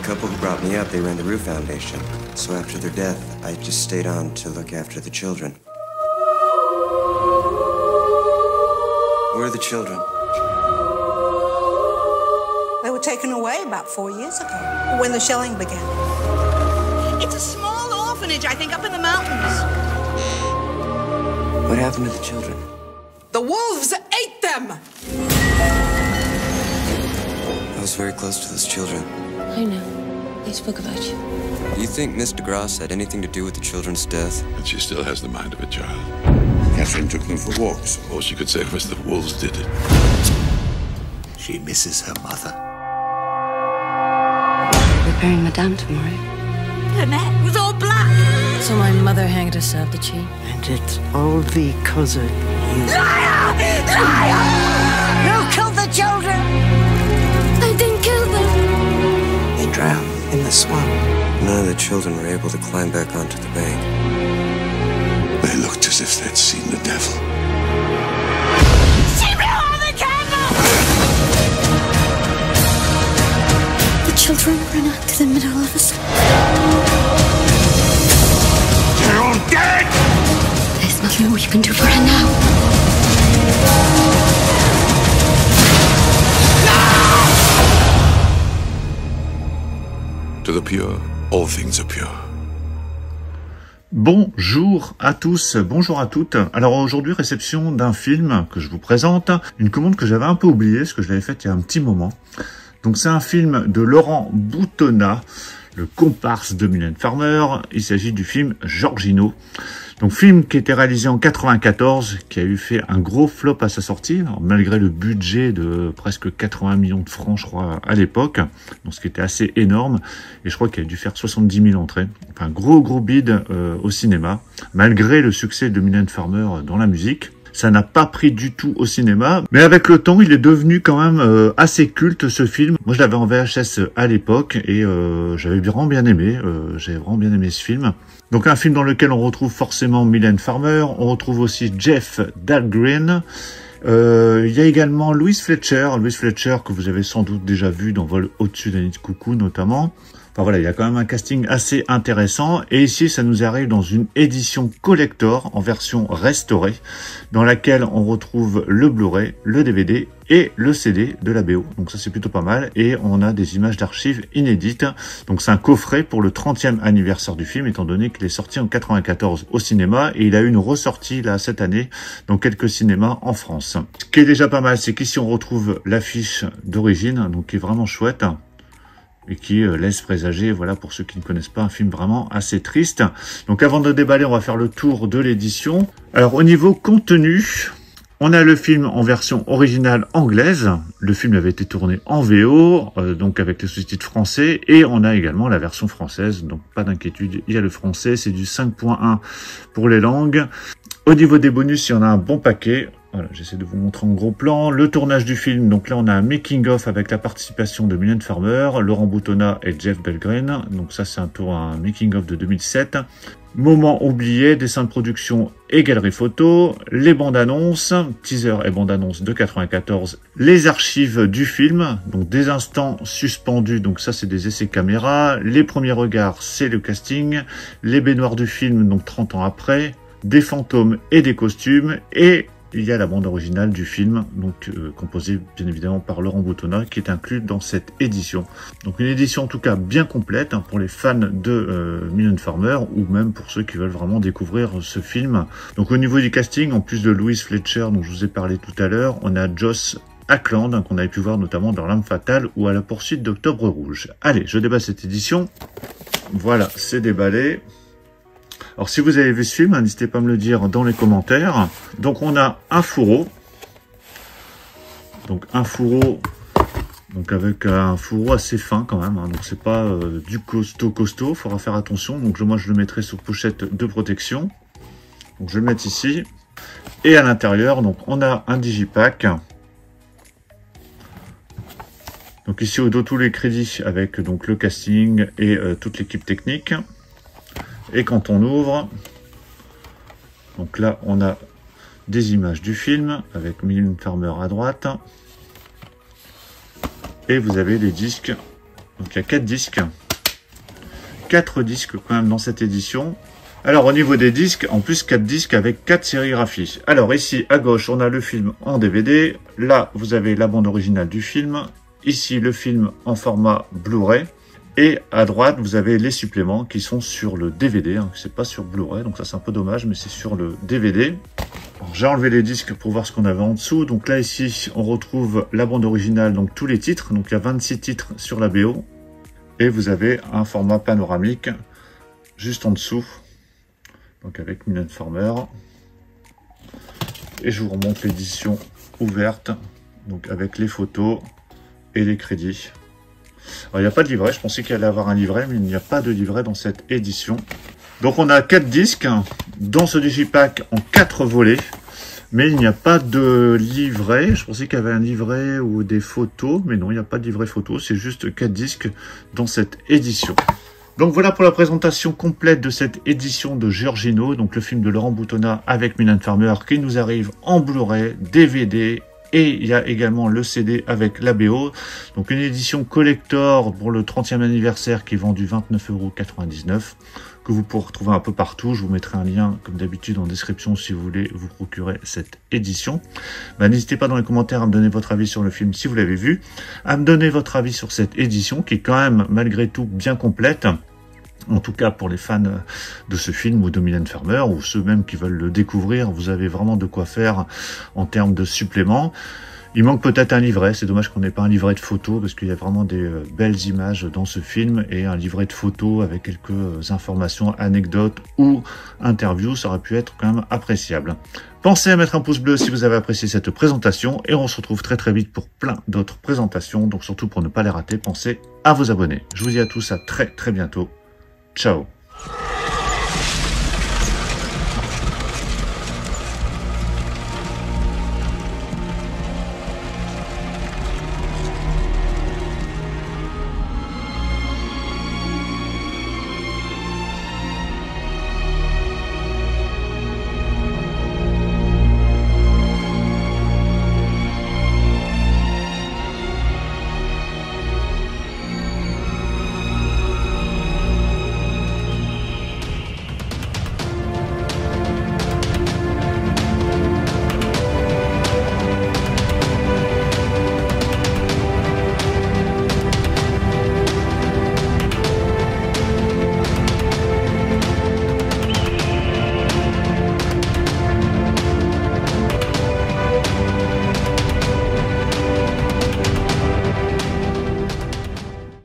couple who brought me up, they ran the Roof Foundation. So after their death, I just stayed on to look after the children. Where are the children? They were taken away about 4 years ago, when the shelling began. It's a small orphanage, I think, up in the mountains. What happened to the children? The wolves ate them! I was very close to those children. I know. They spoke about you. Do you think Miss DeGrasse had anything to do with the children's death? And she still has the mind of a child. Catherine took them for walks. All she could say was the wolves did it. She misses her mother. We're burying Madame tomorrow. Her neck was all black. So my mother hanged herself, did she? And it's all because of you. Liar! Liar! You killed the children! I didn't kill them. They drowned in the swamp. None of the children were able to climb back onto the bank. They looked as if they'd seen the devil. She blew out the candle! The children ran out to the middle of us. They're all dead! There's nothing more you can do for her now. To the pure, all things are pure. Bonjour à tous, bonjour à toutes. Alors aujourd'hui, réception d'un film que je vous présente, une commande que j'avais un peu oubliée, parce que je l'avais faite il y a un petit moment. Donc c'est un film de Laurent Boutonnat, le comparse de Mylène Farmer. Il s'agit du film Georgino. Donc film qui a été réalisé en 94, qui a eu fait un gros flop à sa sortie, alors, malgré le budget de presque 80 millions de francs, je crois, à l'époque, donc ce qui était assez énorme, et je crois qu'il a dû faire 70 000 entrées. Enfin, gros bid au cinéma, malgré le succès de Mylène Farmer dans la musique. Ça n'a pas pris du tout au cinéma, mais avec le temps, il est devenu quand même assez culte, ce film. Moi, je l'avais en VHS à l'époque, et j'avais vraiment bien aimé ce film. Donc un film dans lequel on retrouve forcément Mylène Farmer, on retrouve aussi Jeff Dahlgren. Il y a également Louise Fletcher que vous avez sans doute déjà vu dans Vol au-dessus d'un nid de coucou notamment. Enfin voilà, il y a quand même un casting assez intéressant. Et ici, ça nous arrive dans une édition collector en version restaurée, dans laquelle on retrouve le Blu-ray, le DVD et le CD de la BO. Donc ça, c'est plutôt pas mal. Et on a des images d'archives inédites. Donc c'est un coffret pour le 30e anniversaire du film, étant donné qu'il est sorti en 94 au cinéma. Et il a eu une ressortie là cette année dans quelques cinémas en France. Ce qui est déjà pas mal, c'est qu'ici on retrouve l'affiche d'origine, donc qui est vraiment chouette. Et qui laisse présager, voilà, pour ceux qui ne connaissent pas, un film vraiment assez triste. Donc avant de déballer, on va faire le tour de l'édition. Alors au niveau contenu, on a le film en version originale anglaise. Le film avait été tourné en VO, donc avec les sous-titres français. Et on a également la version française, donc pas d'inquiétude, il y a le français, c'est du 5.1 pour les langues. Au niveau des bonus, il y en a un bon paquet. Voilà, j'essaie de vous montrer en gros plan. Le tournage du film, donc là on a un making-of avec la participation de Mylène Farmer, Laurent Boutonnat et Jeff Dahlgren. Donc ça c'est un making-of de 2007. Moment oublié, dessin de production et galerie photo, les bandes annonces, teaser et bandes annonces de 94, les archives du film, donc des instants suspendus, donc ça c'est des essais caméra, les premiers regards c'est le casting, les baignoires du film, donc 30 ans après, des fantômes et des costumes, et il y a la bande originale du film, donc composée bien évidemment par Laurent Boutonnat, qui est inclus dans cette édition. Donc une édition en tout cas bien complète pour les fans de Mylène Farmer, ou même pour ceux qui veulent vraiment découvrir ce film. Donc au niveau du casting, en plus de Louise Fletcher dont je vous ai parlé tout à l'heure, on a Joss Ackland, qu'on avait pu voir notamment dans L'Arme Fatale ou à la poursuite d'Octobre Rouge. Allez, je déballe cette édition. Voilà, c'est déballé. Alors si vous avez vu ce film, n'hésitez pas à me le dire dans les commentaires. Donc on a un fourreau. Donc un fourreau, donc avec un fourreau assez fin quand même. Hein, donc c'est pas du costaud. Il faudra faire attention. Donc moi je le mettrai sous pochette de protection. Donc je vais le mettre ici. Et à l'intérieur, donc on a un digipack. Donc ici au dos tous les crédits avec donc le casting et toute l'équipe technique. Et quand on ouvre, donc là on a des images du film avec Mylène Farmer à droite. Et vous avez les disques Donc il y a 4 disques. 4 disques quand même dans cette édition. Alors au niveau des disques, en plus 4 disques avec 4 sérigraphies. Alors ici à gauche on a le film en DVD, là vous avez la bande originale du film, ici le film en format Blu-ray, et à droite vous avez les suppléments qui sont sur le DVD, hein, c'est pas sur Blu-ray, donc ça c'est un peu dommage, mais c'est sur le DVD. J'ai enlevé les disques pour voir ce qu'on avait en dessous, donc là ici on retrouve la bande originale, donc tous les titres, donc il y a 26 titres sur la BO, et vous avez un format panoramique juste en dessous. Donc avec Mylène Farmer. Et je vous remonte l'édition ouverte. Donc avec les photos et les crédits. Alors il n'y a pas de livret. Je pensais qu'il allait avoir un livret, mais il n'y a pas de livret dans cette édition. Donc on a 4 disques dans ce digipack en 4 volets. Mais il n'y a pas de livret. Je pensais qu'il y avait un livret ou des photos. Mais non, il n'y a pas de livret photo. C'est juste 4 disques dans cette édition. Donc voilà pour la présentation complète de cette édition de Giorgino, donc le film de Laurent Boutonnat avec Mylène Farmer qui nous arrive en Blu-ray, DVD et il y a également le CD avec la BO. Donc une édition collector pour le 30e anniversaire qui est vendue 29,99 € que vous pourrez retrouver un peu partout. Je vous mettrai un lien comme d'habitude en description si vous voulez vous procurer cette édition. N'hésitez pas dans les commentaires à me donner votre avis sur le film si vous l'avez vu, à me donner votre avis sur cette édition qui est quand même malgré tout bien complète. En tout cas, pour les fans de ce film ou de Mylène Farmer, ou ceux même qui veulent le découvrir, vous avez vraiment de quoi faire en termes de suppléments. Il manque peut-être un livret, c'est dommage qu'on n'ait pas un livret de photos, parce qu'il y a vraiment des belles images dans ce film, et un livret de photos avec quelques informations, anecdotes ou interviews, ça aurait pu être quand même appréciable. Pensez à mettre un pouce bleu si vous avez apprécié cette présentation, et on se retrouve très très vite pour plein d'autres présentations, donc surtout pour ne pas les rater, pensez à vous abonner. Je vous dis à tous à très très bientôt. Ciao.